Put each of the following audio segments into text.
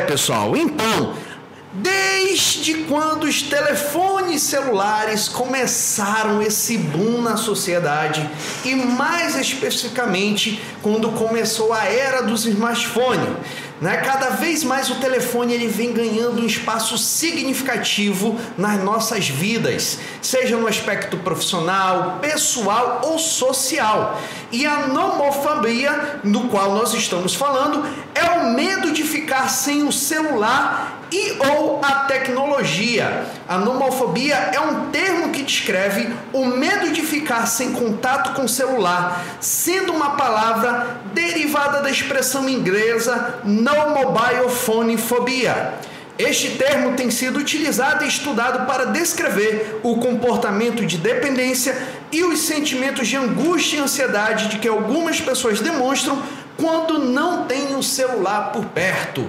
Pessoal, então, desde quando os telefones celulares começaram esse boom na sociedade e mais especificamente quando começou a era dos smartphones, né? Cada vez mais o telefone ele vem ganhando um espaço significativo nas nossas vidas, seja no aspecto profissional, pessoal ou social. E a nomofobia, do qual nós estamos falando, é o medo de ficar sem o celular e ou a tecnologia. A nomofobia é um termo que descreve o medo de ficar sem contato com o celular, sendo uma palavra derivada da expressão inglesa no mobile phone phobia. Este termo tem sido utilizado e estudado para descrever o comportamento de dependência e os sentimentos de angústia e ansiedade de que algumas pessoas demonstram quando não têm o celular por perto.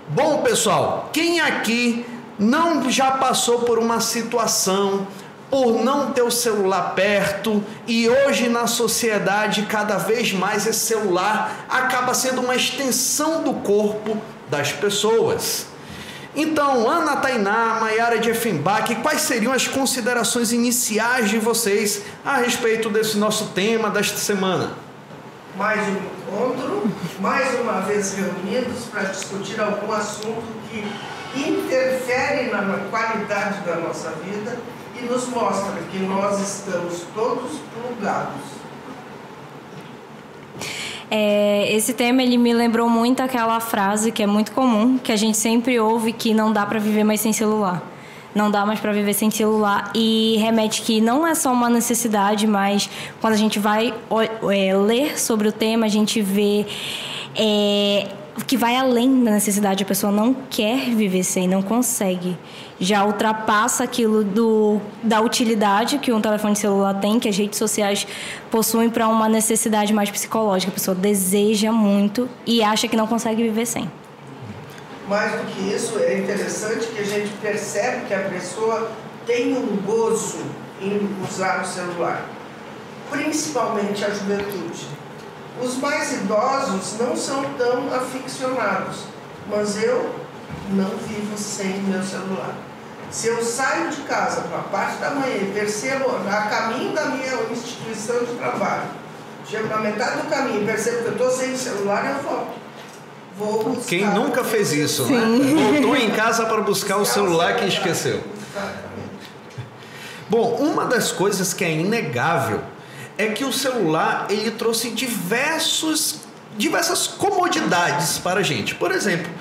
Bom, pessoal, quem aqui não já passou por uma situação por não ter o celular perto e hoje na sociedade cada vez mais esse celular acaba sendo uma extensão do corpo das pessoas? Então, Ana Tainá, Maiara de Effenbach, quais seriam as considerações iniciais de vocês a respeito desse nosso tema desta semana? Mais um encontro, mais uma vez reunidos para discutir algum assunto que interfere na qualidade da nossa vida e nos mostra que nós estamos todos plugados. Esse tema ele me lembrou muito aquela frase que é muito comum, que a gente sempre ouve, que não dá para viver mais sem celular. Não dá mais para viver sem celular, e remete que não é só uma necessidade, mas quando a gente vai ler sobre o tema, a gente vê que vai além da necessidade. A pessoa não quer viver sem, não consegue. Já ultrapassa aquilo da utilidade que um telefone celular tem, que as redes sociais possuem, para uma necessidade mais psicológica. A pessoa deseja muito e acha que não consegue viver sem. Mais do que isso, é interessante que a gente percebe que a pessoa tem um gozo em usar o celular, principalmente a juventude. Os mais idosos não são tão aficionados, mas eu não vivo sem meu celular. Se eu saio de casa para a parte da manhã e percebo a caminho da minha instituição de trabalho, chego na metade do caminho e percebo que eu estou sem celular, eu volto. Quem nunca fez isso, né? Voltou em casa para buscar o celular que esqueceu. Bom, uma das coisas que é inegável é que o celular ele trouxe diversas comodidades para a gente. Por exemplo,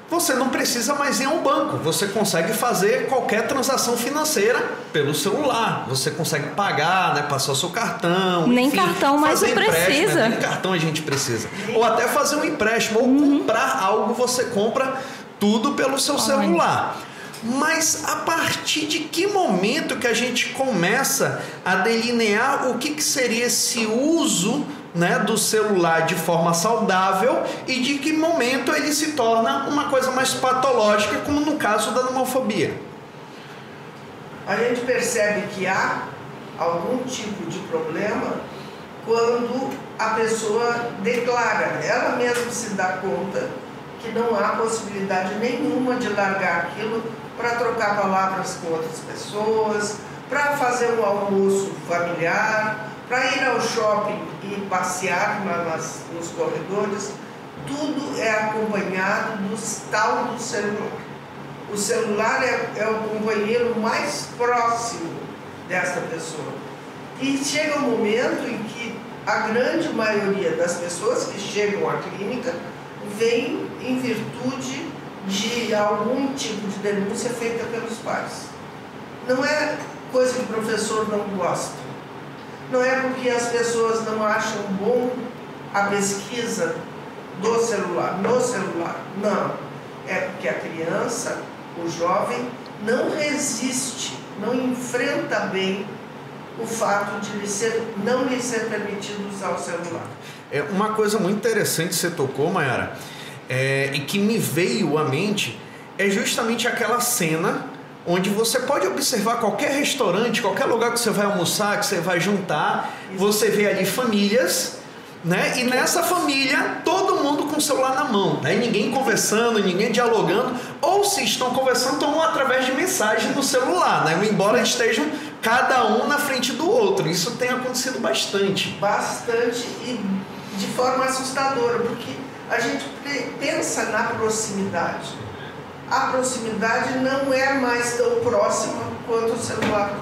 você não precisa mais ir a um banco, você consegue fazer qualquer transação financeira pelo celular, você consegue pagar, né, passar o seu cartão, nem enfim, cartão mais precisa, né? Nem cartão a gente precisa, ou até fazer um empréstimo, ou comprar algo, você compra tudo pelo seu celular. Mas a partir de que momento que a gente começa a delinear o que seria esse uso, né, do celular de forma saudável e de que momento ele se torna uma coisa mais patológica, como no caso da nomofobia? A gente percebe que há algum tipo de problema quando a pessoa declara, ela mesma se dá conta que não há possibilidade nenhuma de largar aquilo para trocar palavras com outras pessoas, para fazer um almoço familiar, para ir ao shopping e passear nos corredores. Tudo é acompanhado do tal do celular. O celular é o companheiro mais próximo dessa pessoa. E chega um momento em que a grande maioria das pessoas que chegam à clínica vem em virtude de algum tipo de denúncia feita pelos pais. Não é coisa que o professor não gosta. Não é porque as pessoas não acham bom a pesquisa do celular, no celular. Não. É porque a criança, o jovem, não resiste, não enfrenta bem o fato de não lhe ser permitido usar o celular. É uma coisa muito interessante que você tocou, Maiara, e que me veio à mente, é justamente aquela cena onde você pode observar qualquer restaurante, qualquer lugar que você vai almoçar, que você vai jantar, você vê ali famílias, né? E nessa família, todo mundo com o celular na mão, né? Ninguém conversando, ninguém dialogando, ou se estão conversando, estão através de mensagem no celular, né? Embora estejam cada um na frente do outro. Isso tem acontecido bastante. Bastante e de forma assustadora, porque a gente pensa na proximidade. A proximidade não é mais tão próxima quanto o celular.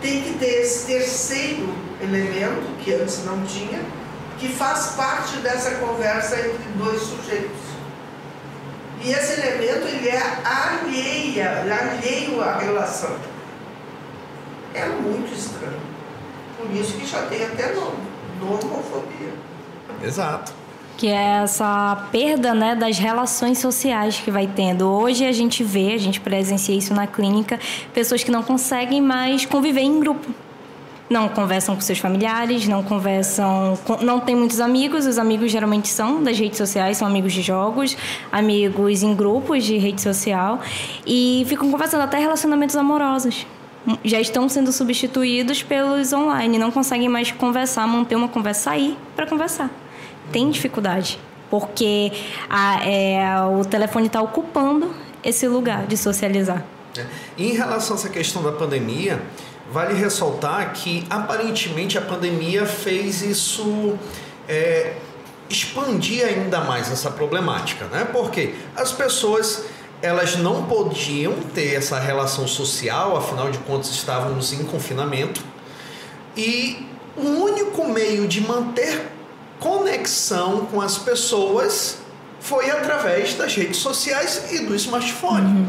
Tem que ter esse terceiro elemento, que antes não tinha, que faz parte dessa conversa entre dois sujeitos. E esse elemento, ele é alheio à relação. É muito estranho. Por isso que já tem até nome, normofobia. Exato. Que é essa perda, né, das relações sociais que vai tendo. Hoje a gente presencia isso na clínica, pessoas que não conseguem mais conviver em grupo. Não conversam com seus familiares, não tem muitos amigos. Os amigos geralmente são das redes sociais, são amigos de jogos, amigos em grupos de rede social, e ficam conversando até relacionamentos amorosos. Já estão sendo substituídos pelos online, não conseguem mais conversar, manter uma conversa, sair para conversar. Tem dificuldade, porque o telefone está ocupando esse lugar de socializar. Em relação a essa questão da pandemia, vale ressaltar que aparentemente a pandemia fez isso expandir ainda mais essa problemática, né? Porque as pessoas, elas não podiam ter essa relação social, afinal de contas estávamos em confinamento, e o único meio de manter conexão com as pessoas foi através das redes sociais e do smartphone,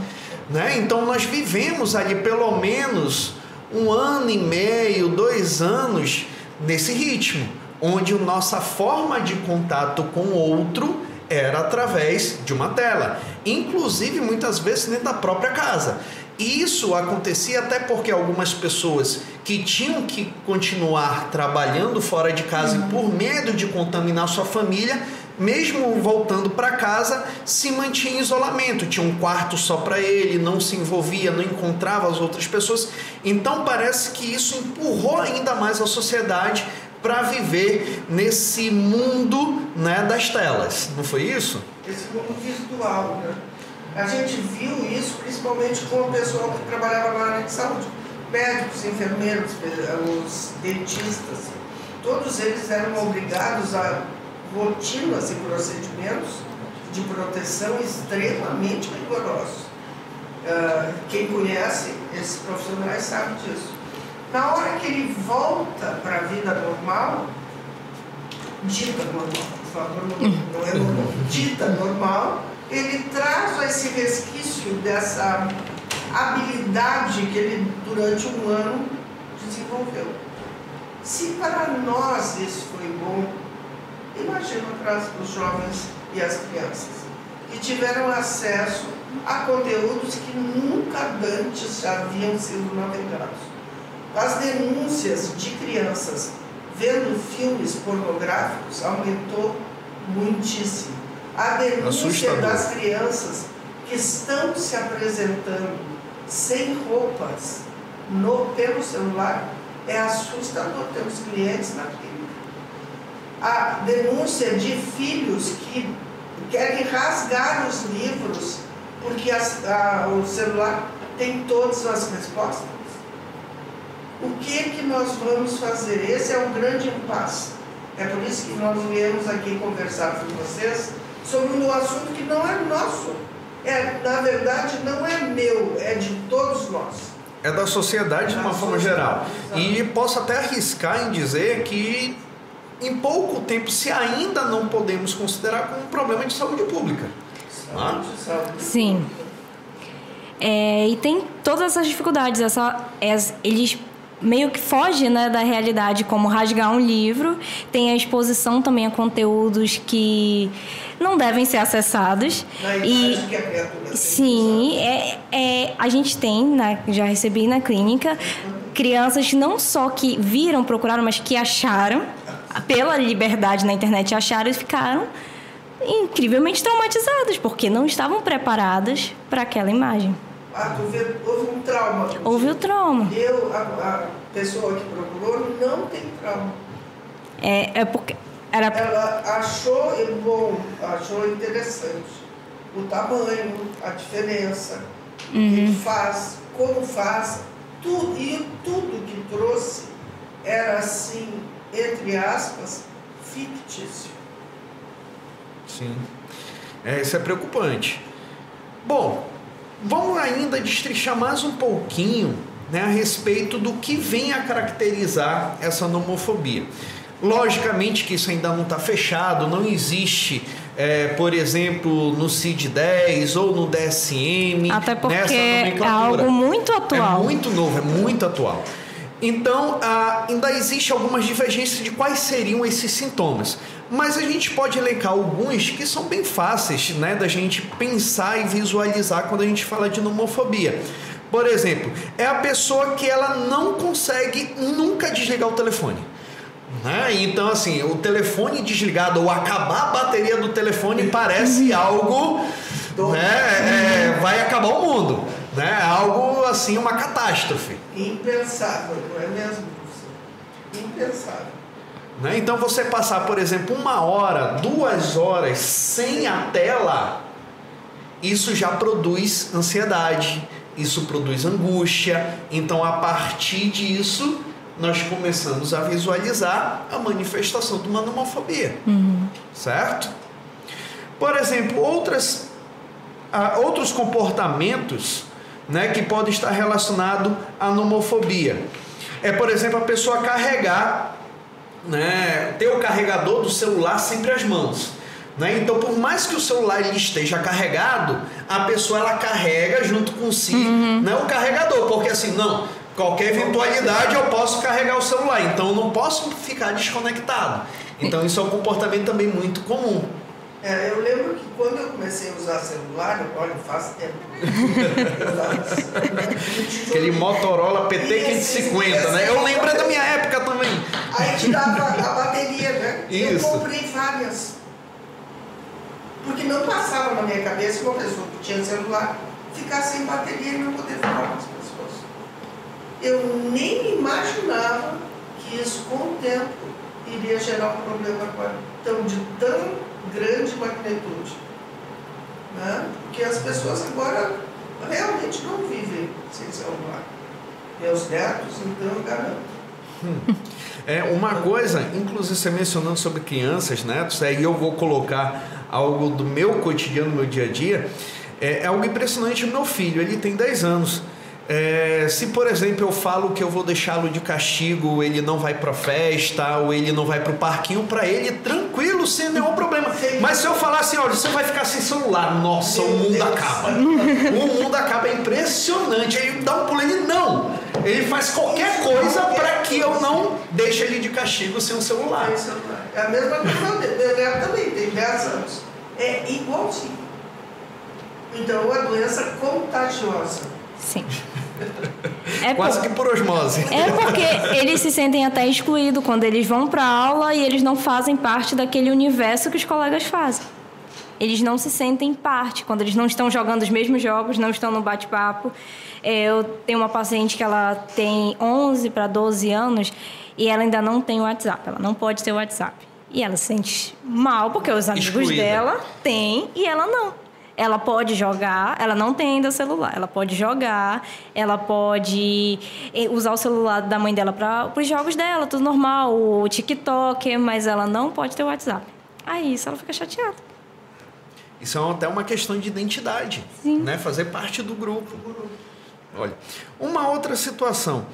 né? Então nós vivemos ali pelo menos 1 ano e meio, 2 anos nesse ritmo, onde a nossa forma de contato com o outro era através de uma tela, inclusive muitas vezes dentro da própria casa. Isso acontecia até porque algumas pessoas que tinham que continuar trabalhando fora de casa e por medo de contaminar sua família, mesmo voltando para casa, se mantinha em isolamento, tinha um quarto só para ele, não se envolvia, não encontrava as outras pessoas. Então parece que isso empurrou ainda mais a sociedade para viver nesse mundo, né, das telas. Não foi isso? Esse mundo virtual, né? A gente viu isso principalmente com o pessoal que trabalhava na área de saúde. Médicos, enfermeiros, os dentistas, todos eles eram obrigados a rotinas e procedimentos de proteção extremamente rigorosos. Quem conhece esses profissionais sabe disso. Na hora que ele volta para a vida normal, dita normal, por favor, não é normal, dita normal, ele traz esse resquício dessa habilidade que ele durante 1 ano desenvolveu. Se para nós isso foi bom, imagina para os jovens e as crianças que tiveram acesso a conteúdos que nunca antes haviam sido navegados. As denúncias de crianças vendo filmes pornográficos aumentou muitíssimo. A denúncia das crianças que estão se apresentando sem roupas pelo celular é assustador. Temos clientes na clínica. A denúncia de filhos que querem rasgar os livros porque o celular tem todas as respostas. O que nós vamos fazer? Esse é um grande impasse. É por isso que nós viemos aqui conversar com vocês sobre um assunto que não é nosso. Na verdade, não é meu, é de todos nós. É da sociedade de uma forma geral. E posso até arriscar em dizer que em pouco tempo, se ainda não podemos considerar como um problema de saúde pública. Sim. E tem todas essas dificuldades. Eles meio que fogem, né, da realidade, como rasgar um livro. Tem a exposição também a conteúdos que não devem ser acessados. Sim, a gente tem, já recebi na clínica, crianças não só que procuraram, mas que acharam, pela liberdade na internet, acharam e ficaram incrivelmente traumatizadas, porque não estavam preparadas para aquela imagem. Houve um trauma. Houve o trauma. A pessoa que procurou não tem trauma. É porque era... Ela achou interessante o tamanho, a diferença, o que ele faz, como faz, tudo que trouxe era assim, entre aspas, fictício. Sim. Isso é preocupante. Bom, vamos ainda destrinchar mais um pouquinho, né, a respeito do que vem a caracterizar essa nomofobia. Logicamente que isso ainda não está fechado, não existe, por exemplo, no CID-10 ou no DSM. Até porque é algo muito atual. É muito novo, é muito atual. Então, ainda existe algumas divergências de quais seriam esses sintomas. Mas a gente pode elencar alguns que são bem fáceis, né, da gente pensar e visualizar quando a gente fala de nomofobia. Por exemplo, é a pessoa que ela não consegue nunca desligar o telefone. Né? Então, assim, o telefone desligado ou acabar a bateria do telefone parece algo, né, vai acabar o mundo. Né? Algo assim, uma catástrofe. Impensável, não é mesmo? Impensável. Né? Então você passar, por exemplo, 1 hora, 2 horas sem a tela, isso já produz ansiedade, isso produz angústia. Então, a partir disso, nós começamos a visualizar a manifestação de uma nomofobia. Certo? Por exemplo, outros comportamentos, né, que podem estar relacionados à nomofobia. Por exemplo, a pessoa carregar, né, ter o carregador do celular sempre às mãos. Né? Então, por mais que o celular ele esteja carregado, a pessoa ela carrega junto com si, né, o carregador, porque assim, não, qualquer eventualidade eu posso carregar o celular, então eu não posso ficar desconectado. Então, isso é um comportamento também muito comum. Eu lembro que quando eu comecei a usar celular, olha, faz tempo. Aquele Motorola PT550, né? Eu lembro da minha época também. Aí tirava a bateria, né? Isso. Eu comprei várias. Porque não passava na minha cabeça uma pessoa que tinha celular ficar sem bateria e não poder falar com as pessoas. Eu nem imaginava que isso, com o tempo, iria gerar um problema de tão grande magnitude, né? Porque as pessoas agora realmente não vivem sem celular. Meus netos, então, eu garanto. Uma coisa, inclusive você mencionando sobre crianças, netos, aí eu vou colocar algo do meu cotidiano, do meu dia a dia, é algo impressionante. O meu filho, ele tem 10 anos. Se, por exemplo, eu falo que eu vou deixá-lo de castigo, ele não vai para festa, ou ele não vai para o parquinho, para ele, tranquilo, sem nenhum problema. Mas se eu falar assim, olha, você vai ficar sem celular, nossa, o mundo acaba. O mundo acaba, é impressionante. Ele dá um pulo, ele não. Ele faz qualquer coisa para que eu não deixe ele de castigo sem o celular. É a mesma coisa dele também, tem 10 anos. É igualzinho. Então, é uma doença contagiosa. Sim. Quase que por osmose. É porque eles se sentem até excluídos quando eles vão para a aula e eles não fazem parte daquele universo que os colegas fazem. Eles não se sentem parte quando eles não estão jogando os mesmos jogos, não estão no bate-papo. Eu tenho uma paciente que ela tem 11 para 12 anos e ela ainda não tem o WhatsApp. Ela não pode ter o WhatsApp. E ela se sente mal porque os amigos excluída dela têm e ela não. Ela pode jogar, ela não tem ainda celular, ela pode jogar, ela pode usar o celular da mãe dela para os jogos dela, tudo normal, o TikTok, mas ela não pode ter o WhatsApp. Aí isso ela fica chateada. Isso é até uma questão de identidade, né? Fazer parte do grupo. Olha, uma outra situação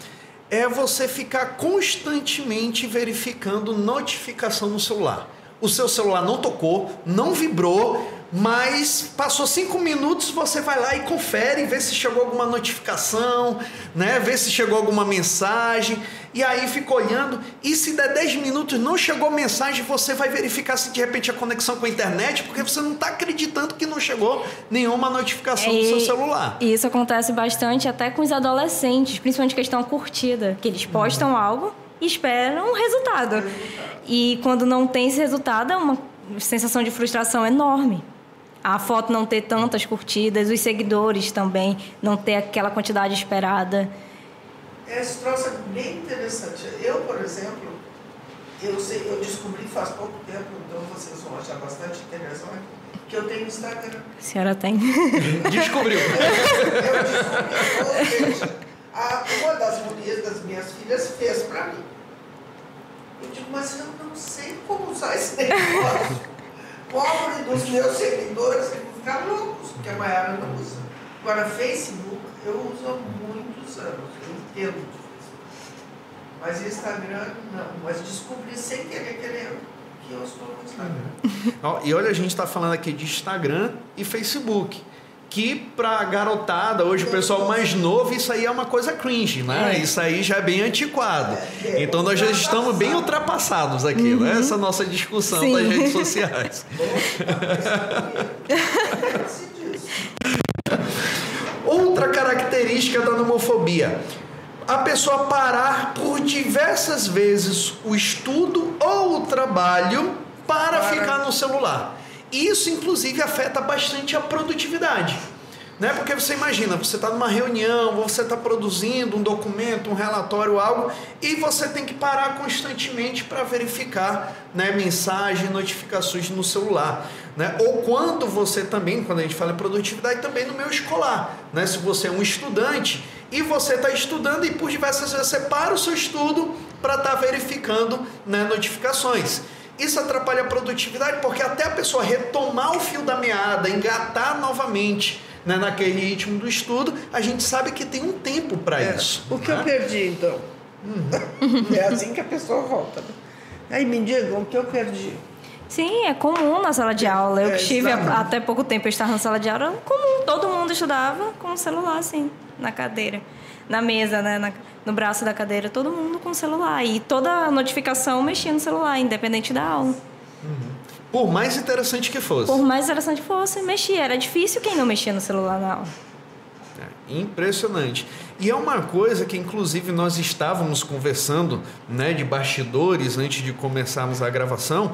é você ficar constantemente verificando notificação no celular. O seu celular não tocou, não vibrou, mas passou 5 minutos, você vai lá e confere, vê se chegou alguma notificação, né? Vê se chegou alguma mensagem, e aí fica olhando, e se der 10 minutos não chegou mensagem, você vai verificar se de repente a conexão com a internet, porque você não está acreditando que não chegou nenhuma notificação no seu celular. E isso acontece bastante até com os adolescentes, principalmente questão curtida, que eles postam algo e esperam um resultado. E quando não tem esse resultado, é uma sensação de frustração enorme. A foto não ter tantas curtidas, os seguidores também não ter aquela quantidade esperada. Esse troço é bem interessante. Eu, por exemplo, Eu descobri faz pouco tempo, então vocês vão achar bastante interessante, que eu tenho Instagram. A senhora tem? Descobriu. Eu descobri, ou seja, uma das gurias das minhas filhas fez para mim. Eu digo, mas eu não sei como usar esse negócio. Pobre dos meus seguidores, eles vão ficar loucos, porque a Maiara não usa. Agora, Facebook, eu uso há muitos anos, eu entendo de Facebook. Mas Instagram, não. Mas descobri sem querer, que eu estou no Instagram. E olha, a gente está falando aqui de Instagram e Facebook. Que para garotada, hoje o pessoal mais novo, isso aí é uma coisa cringe, né? Isso aí já é bem antiquado. Então nós já estamos bem ultrapassados aqui, né? Essa nossa discussão das redes sociais. Outra característica da nomofobia: a pessoa parar por diversas vezes o estudo ou o trabalho para ficar no celular. Isso, inclusive, afeta bastante a produtividade, né? Porque você imagina, você está numa reunião, você está produzindo um documento, um relatório, algo, e você tem que parar constantemente para verificar, né, mensagens, notificações no celular, né? Ou quando você também, quando a gente fala em produtividade, também no meio escolar, né? Se você é um estudante e você está estudando e por diversas vezes você para o seu estudo para estar verificando, né, notificações. Isso atrapalha a produtividade, porque até a pessoa retomar o fio da meada, engatar novamente, né, naquele ritmo do estudo, a gente sabe que tem um tempo para isso. O que eu perdi, então? É assim que a pessoa volta. Aí me digam o que eu perdi. Sim, é comum na sala de aula. Eu que estive até pouco tempo, eu estava na sala de aula, era comum, todo mundo estudava com o celular, assim, na cadeira, na mesa, né, no braço da cadeira, todo mundo com o celular. E toda notificação mexia no celular, independente da aula. Por mais interessante que fosse. Por mais interessante que fosse, mexia. Era difícil quem não mexia no celular na aula. Impressionante. E é uma coisa que, inclusive, nós estávamos conversando, né, de bastidores antes de começarmos a gravação,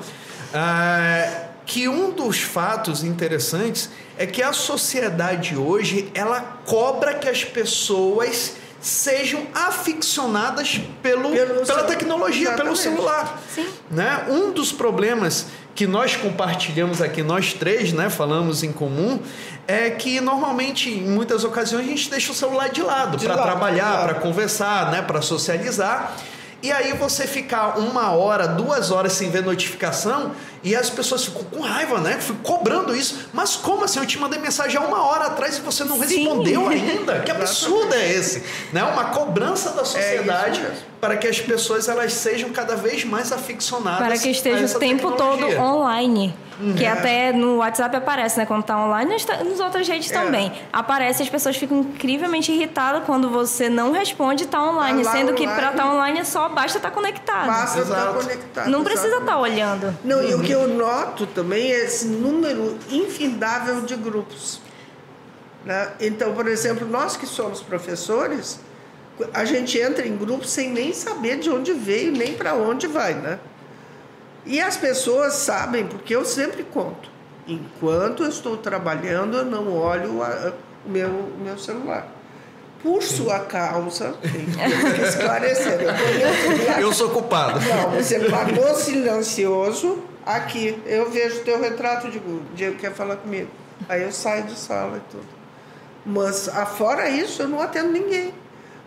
que um dos fatos interessantes é que a sociedade hoje, ela cobra que as pessoas sejam aficionadas pela tecnologia, exatamente, pelo celular. Sim. Né? Um dos problemas que nós compartilhamos aqui, nós três, né, falamos em comum, é que normalmente, em muitas ocasiões, a gente deixa o celular de lado para trabalhar, para conversar, né, para socializar. E aí você ficar 1 hora, 2 horas sem ver notificação e as pessoas ficam com raiva, né? Ficam cobrando isso. Mas como assim? Eu te mandei mensagem há 1 hora atrás e você não respondeu ainda? Que absurdo é esse? Né? Uma cobrança da sociedade para que as pessoas elas sejam cada vez mais aficionadas. Para que esteja o tempo todo online. Que até no WhatsApp aparece, né? Quando tá online, nos outras redes também. Aparece, as pessoas ficam incrivelmente irritadas quando você não responde e tá online. Sendo que para estar online só basta estar conectado. Basta estar conectado. Não precisa estar olhando. Não, e o que eu noto também é esse número infindável de grupos. Né? Então, por exemplo, nós que somos professores, a gente entra em grupos sem nem saber de onde veio, nem para onde vai, né? E as pessoas sabem, porque eu sempre conto. Enquanto eu estou trabalhando, eu não olho o meu celular. Por sua causa, tem que esclarecer. Eu sou culpado. Não, você pagou silencioso. Aqui, eu vejo teu retrato de Google. O Diego quer falar comigo. Aí eu saio de sala e tudo. Mas, fora isso, eu não atendo ninguém.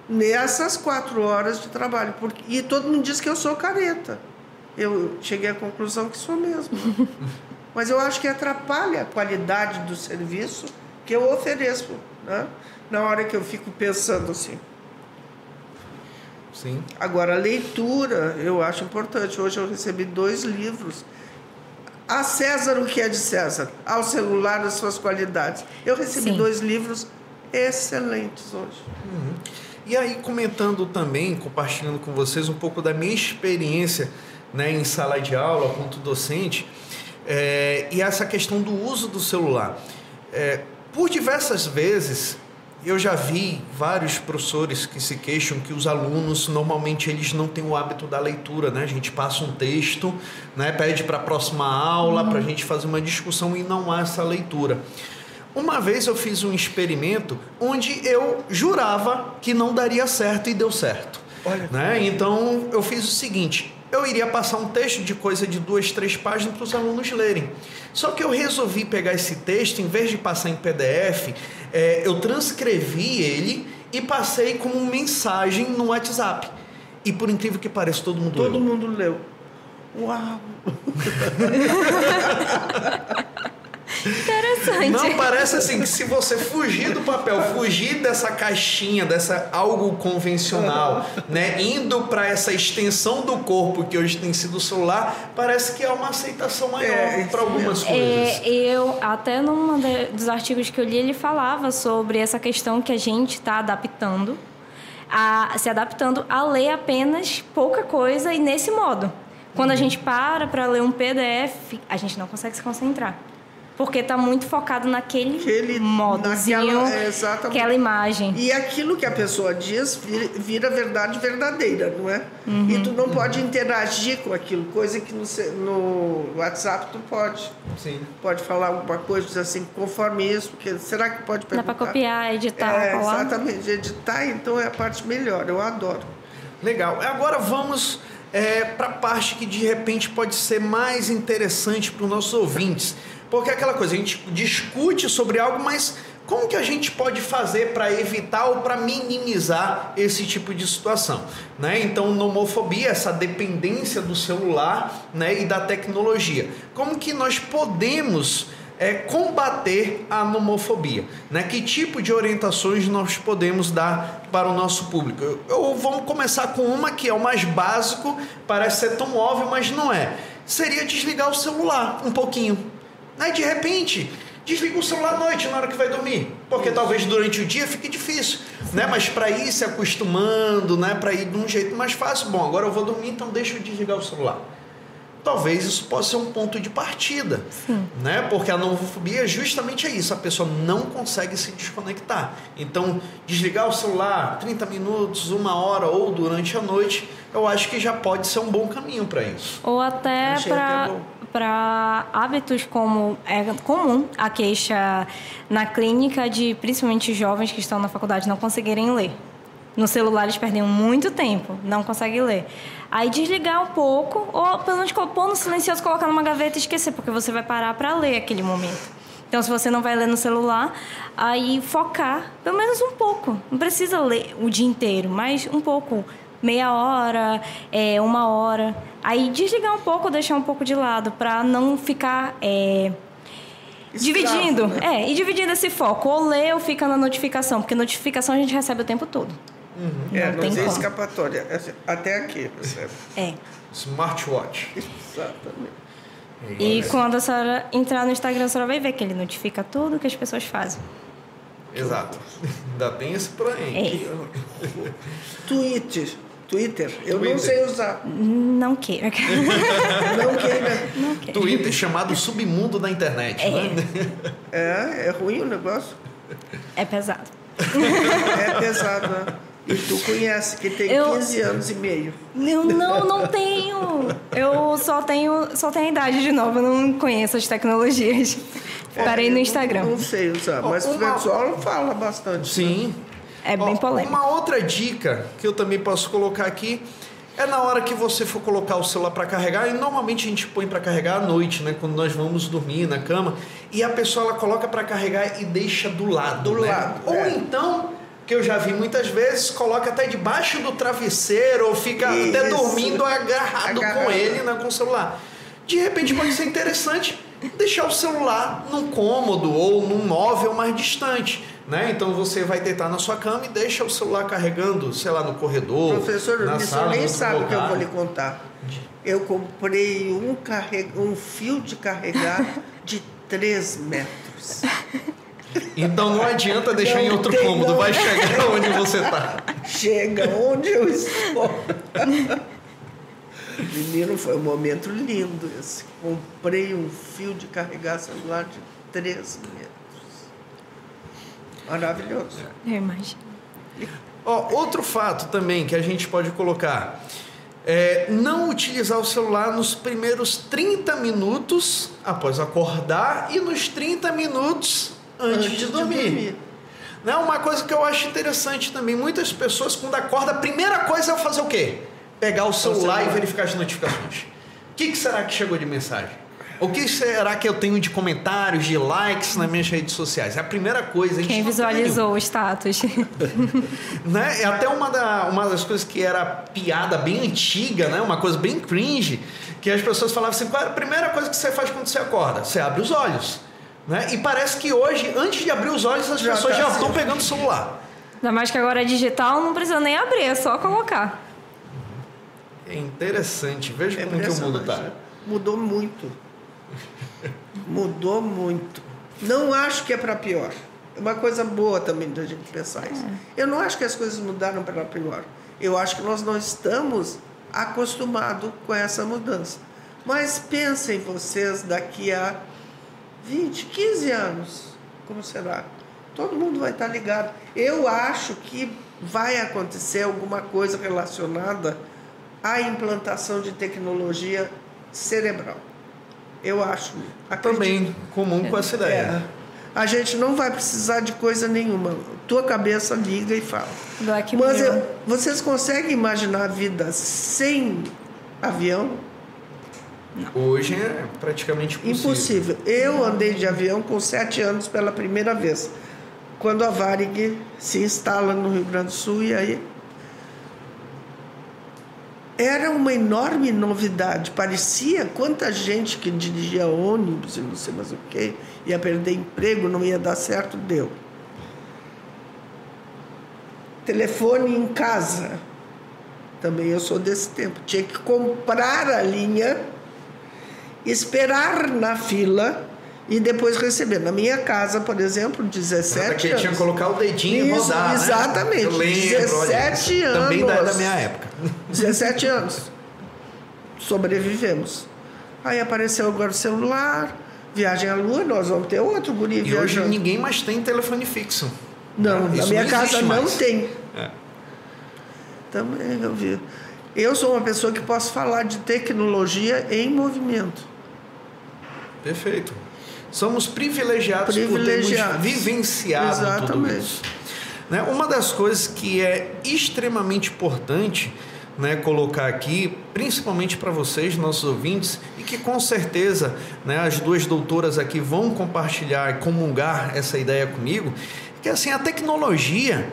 Nessas 4 horas de trabalho. E todo mundo diz que eu sou careta. Eu cheguei à conclusão que sou mesmo. Mas eu acho que atrapalha a qualidade do serviço que eu ofereço, né? Na hora que eu fico pensando assim. Sim. Agora, a leitura eu acho importante. Hoje eu recebi 2 livros. A César, o que é de César? Ao celular, as suas qualidades. Eu recebi 2 livros excelentes hoje. E aí, comentando também, compartilhando com vocês um pouco da minha experiência, né, em sala de aula, quanto docente, e essa questão do uso do celular. Por diversas vezes, eu já vi vários professores que se queixam que os alunos, normalmente, eles não têm o hábito da leitura, né? A gente passa um texto, né, pede para a próxima aula, para a gente fazer uma discussão e não há essa leitura. Uma vez eu fiz um experimento onde eu jurava que não daria certo e deu certo. Olha, né? Então, eu fiz o seguinte... eu iria passar um texto de coisa de 2, 3 páginas para os alunos lerem. Só que eu resolvi pegar esse texto, em vez de passar em PDF, eu transcrevi ele e passei como mensagem no WhatsApp. E por incrível que pareça, todo mundo leu. Todo mundo leu. Uau! Interessante. Não, parece assim que se você fugir do papel, fugir dessa caixinha, dessa algo convencional, né, indo para essa extensão do corpo que hoje tem sido o celular, parece que há uma aceitação maior para algumas coisas. Eu, até num dos artigos que eu li, ele falava sobre essa questão que a gente está se adaptando a ler apenas pouca coisa e nesse modo. Quando a gente para ler um PDF, a gente não consegue se concentrar. Porque está muito focado naquele modozinho, aquela imagem. E aquilo que a pessoa diz vira verdade verdadeira, não é? E tu não pode interagir com aquilo, coisa que no WhatsApp tu pode. Sim. Pode falar alguma coisa, dizer assim, conforme isso, porque será que pode perguntar? Dá para copiar, editar, colar. Exatamente, editar, então é a parte melhor, eu adoro. Legal. Agora vamos para a parte que de repente pode ser mais interessante para os nossos ouvintes. Porque é aquela coisa, a gente discute sobre algo, mas como que a gente pode fazer para evitar ou para minimizar esse tipo de situação? Né? Então, nomofobia, essa dependência do celular, né, e da tecnologia. Como que nós podemos combater a nomofobia? Né? Que tipo de orientações nós podemos dar para o nosso público? Vamos começar com uma que é o mais básico, parece ser tão óbvio, mas não é. Seria desligar o celular um pouquinho. Aí, de repente, desliga o celular à noite, na hora que vai dormir. Porque talvez durante o dia fique difícil, né? Mas para ir se acostumando, né? Para ir de um jeito mais fácil. Bom, agora eu vou dormir, então deixa eu desligar o celular. Talvez isso possa ser um ponto de partida. Sim. Né? Porque a nomofobia justamente é isso. A pessoa não consegue se desconectar. Então, desligar o celular 30 minutos, 1 hora ou durante a noite, eu acho que já pode ser um bom caminho para isso. Ou até para hábitos como é comum a queixa na clínica de principalmente jovens que estão na faculdade não conseguirem ler. No celular eles perdem muito tempo, não conseguem ler. Aí desligar um pouco, ou pelo menos pôr no silencioso, colocar numa gaveta e esquecer, porque você vai parar para ler aquele momento. Então, se você não vai ler no celular, aí focar pelo menos um pouco. Não precisa ler o dia inteiro, mas um pouco. Meia hora, 1 hora. Aí desligar um pouco, deixar um pouco de lado, para não ficar dividindo. Né? E dividindo esse foco. Ou ler ou fica na notificação, porque notificação a gente recebe o tempo todo. Não tem escapatória. Até aqui, percebe? Smartwatch. Exatamente. E quando a senhora entrar no Instagram, a senhora vai ver que ele notifica tudo que as pessoas fazem. Exato. Ainda tem esse porém. Twitter, eu não sei usar. Não queira. Não queira. Não queira. Twitter chamado submundo da internet. Né? É ruim o negócio? É pesado. É pesado, né? E tu conhece, que tem 15 anos e meio. Eu não tenho. Eu só tenho a idade de novo, eu não conheço as tecnologias. Parei no Instagram. Não sei usar, mas o pessoal fala bastante. Sim. Né? É bem polêmico. Uma outra dica que eu também posso colocar aqui é na hora que você for colocar o celular para carregar, e normalmente a gente põe para carregar à noite, né, quando nós vamos dormir na cama, e a pessoa ela coloca para carregar e deixa do lado. Ou então, que eu já vi muitas vezes, coloca até debaixo do travesseiro ou fica até dormindo agarrado com ele, né, com o celular. De repente pode ser interessante deixar o celular num cômodo ou num móvel mais distante. Né? Então você vai deitar na sua cama e deixa o celular carregando, sei lá, no corredor. Professor, na sala, nem sabe o que eu vou lhe contar. Eu comprei um fio de carregar de 3 metros. Então não adianta deixar em outro cômodo, vai chegar onde você está. Chega onde eu estou. Menino, foi um momento lindo esse. Comprei um fio de carregar celular de 3 metros. Maravilhoso. Eu imagino. Outro fato também que a gente pode colocar não utilizar o celular nos primeiros 30 minutos após acordar e nos 30 minutos antes de dormir. Né? Uma coisa que eu acho interessante também, muitas pessoas quando acordam, a primeira coisa é fazer o quê? pegar o celular e verificar as notificações. O que será que chegou de mensagem? O que será que eu tenho de comentários, de likes nas minhas redes sociais? É a primeira coisa. Quem visualizou o status. Né? É até uma das coisas que era piada bem antiga, né? Uma coisa bem cringe, que as pessoas falavam assim, qual é a primeira coisa que você faz quando você acorda? Você abre os olhos. Né? E parece que hoje, antes de abrir os olhos, as pessoas já estão pegando o celular. Ainda mais que agora é digital, não precisa nem abrir, é só colocar. É interessante. Veja como que o mundo está. Mudou muito. Mudou muito. Não acho que é para pior. É uma coisa boa também da gente pensar isso. Eu não acho que as coisas mudaram para pior. Eu acho que nós não estamos acostumados com essa mudança. Mas pensem vocês daqui a 20, 15 anos. Como será? Todo mundo vai estar ligado. Eu acho que vai acontecer alguma coisa relacionada à implantação de tecnologia cerebral. Eu acho. Acredito. Também comum com essa ideia. A gente não vai precisar de coisa nenhuma. Tua cabeça liga e fala. Mas vocês conseguem imaginar a vida sem avião? Não. Hoje é praticamente impossível. Eu andei de avião com 7 anos pela primeira vez. Quando a Varig se instala no Rio Grande do Sul, e aí era uma enorme novidade. Parecia quanta gente que dirigia ônibus e não sei mais o que, ia perder emprego, não ia dar certo, deu. Telefone em casa. Também eu sou desse tempo. Tinha que comprar a linha, esperar na fila e depois receber. Na minha casa, por exemplo, 17 anos. Tinha que colocar o dedinho e rodar, exatamente. Né? Eu lembro, 17 anos. Também da minha época. 17 anos. Sobrevivemos. Aí apareceu agora o celular, viagem à lua, nós vamos ter outro guri viajando. E hoje ninguém mais tem telefone fixo. Não, na minha casa não tem. É. Também eu vi. Eu sou uma pessoa que posso falar de tecnologia em movimento. Perfeito. Somos privilegiados por termos vivenciado exatamente tudo isso. Né? Uma das coisas que é extremamente importante, né, colocar aqui, principalmente para vocês, nossos ouvintes, e que com certeza, né, as duas doutoras aqui vão compartilhar e comungar essa ideia comigo, que assim, a tecnologia,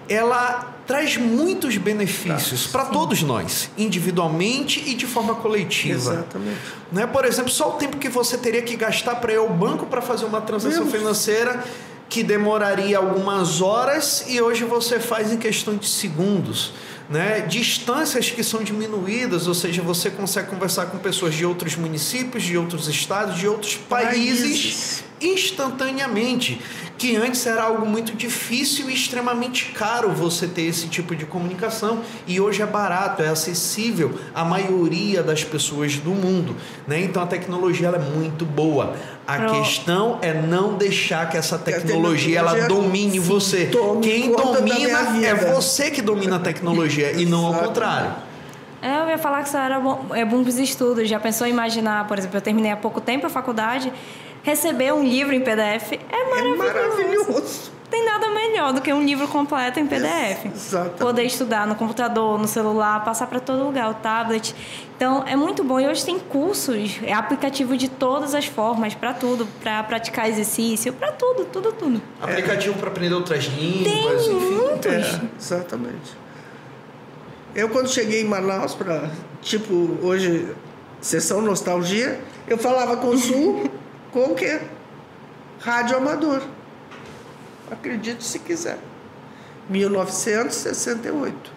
ela traz muitos benefícios para todos nós, individualmente e de forma coletiva. Exatamente. Né? Por exemplo, só o tempo que você teria que gastar para ir ao banco para fazer uma transação financeira que demoraria algumas horas e hoje você faz em questão de segundos. Né? Distâncias que são diminuídas, ou seja, você consegue conversar com pessoas de outros municípios, de outros estados, de outros países instantaneamente, que antes era algo muito difícil e extremamente caro você ter esse tipo de comunicação, e hoje é barato, é acessível à maioria das pessoas do mundo, né? Então a tecnologia ela é muito boa. A questão é não deixar que essa tecnologia ela domine você. Quem domina é você que domina a tecnologia e não ao contrário. Eu ia falar que isso era bom para os estudos. Já pensou em imaginar, por exemplo, eu terminei há pouco tempo a faculdade, receber um livro em PDF é maravilhoso. Tem nada melhor do que um livro completo em PDF. Exatamente. Poder estudar no computador, no celular, passar para todo lugar, o tablet. Então, é muito bom. E hoje tem cursos, é aplicativo de todas as formas, para tudo, para praticar exercício, para tudo. Aplicativo para aprender outras línguas, tem enfim. muitos. Exatamente. Eu, quando cheguei em Manaus, hoje, sessão nostalgia, eu falava com o Sul com o quê? Rádio amador. Acredite se quiser. 1968.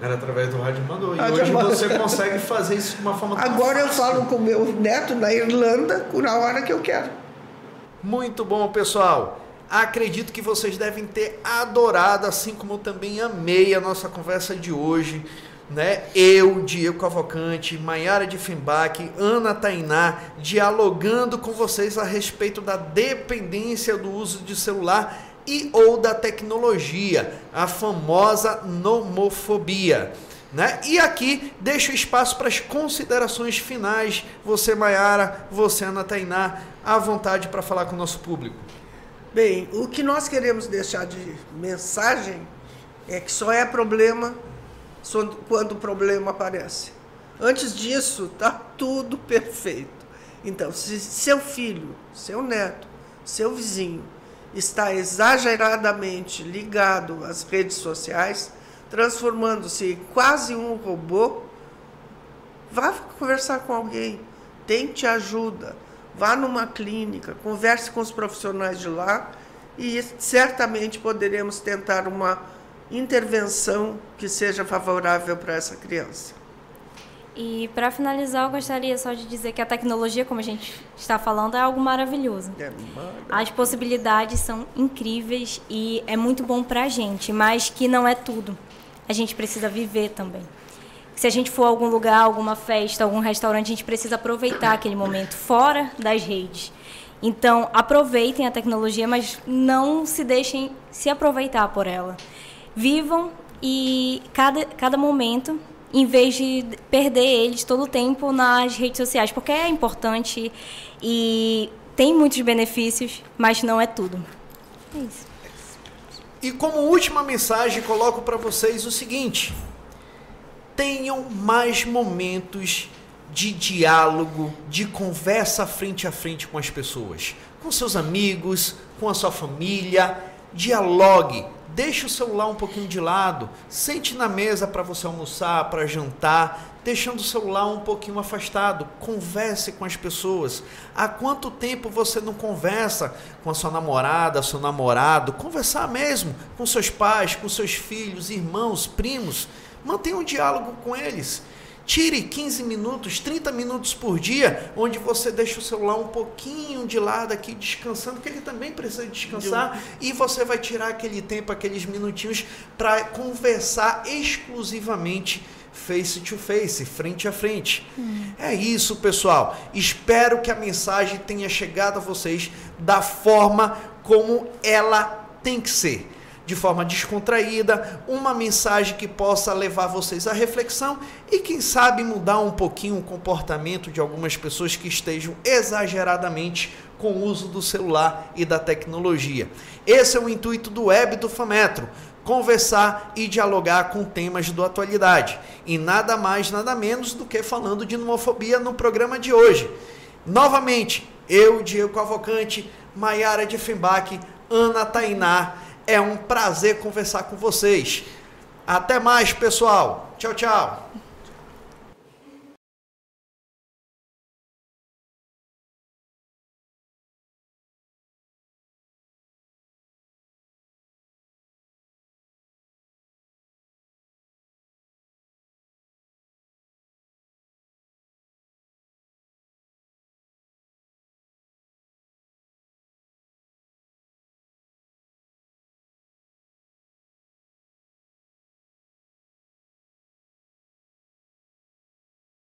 Era através do rádio amador. E hoje você consegue fazer isso de uma forma tão Agora fácil. Eu falo com o meu neto na Irlanda na hora que eu quero. Muito bom, pessoal. Acredito que vocês devem ter adorado, assim como eu também amei a nossa conversa de hoje. Né? Eu, Diego Cavalcante, Maiara de Fembach, Ana Tainá, dialogando com vocês a respeito da dependência do uso de celular e ou da tecnologia, a famosa nomofobia. Né? E aqui deixo espaço para as considerações finais. Você, Maiara, você, Ana Tainá, à vontade para falar com o nosso público. Bem, o que nós queremos deixar de mensagem é que só é problema quando o problema aparece. Antes disso, está tudo perfeito. Então, se seu filho, seu neto, seu vizinho está exageradamente ligado às redes sociais, transformando-se em quase um robô, vá conversar com alguém, tente ajuda, vá numa clínica, converse com os profissionais de lá e certamente poderemos tentar uma intervenção que seja favorável para essa criança. E para finalizar, eu gostaria só de dizer que a tecnologia, como a gente está falando, é algo maravilhoso. As possibilidades são incríveis e é muito bom para a gente, mas que não é tudo. A gente precisa viver também. Se a gente for a algum lugar, alguma festa, algum restaurante, a gente precisa aproveitar aquele momento fora das redes. Então, aproveitem a tecnologia, mas não se deixem se aproveitar por ela. Vivam e cada momento, em vez de perder eles todo o tempo nas redes sociais, porque é importante e tem muitos benefícios, mas não é tudo. É isso. E como última mensagem, coloco para vocês o seguinte: tenham mais momentos de diálogo, de conversa frente a frente com as pessoas, com seus amigos, com a sua família. Dialogue, deixe o celular um pouquinho de lado, sente na mesa para você almoçar, para jantar, deixando o celular um pouquinho afastado, converse com as pessoas. Há quanto tempo você não conversa com a sua namorada, seu namorado? Conversar mesmo com seus pais, com seus filhos, irmãos, primos. Mantenha um diálogo com eles. Tire 15 minutos, 30 minutos por dia, onde você deixa o celular um pouquinho de lado aqui, descansando, porque ele também precisa descansar, e você vai tirar aquele tempo, aqueles minutinhos, para conversar exclusivamente face to face, frente a frente. É isso, pessoal. Espero que a mensagem tenha chegado a vocês da forma como ela tem que ser. De forma descontraída, uma mensagem que possa levar vocês à reflexão e, quem sabe, mudar um pouquinho o comportamento de algumas pessoas que estejam exageradamente com o uso do celular e da tecnologia. Esse é o intuito do Web do Fametro: conversar e dialogar com temas da atualidade. E nada mais, nada menos do que falando de nomofobia no programa de hoje. Novamente, eu, Diego Cavalcante, Maiara Diefenbach, Ana Tainá. É um prazer conversar com vocês. Até mais, pessoal. Tchau, tchau.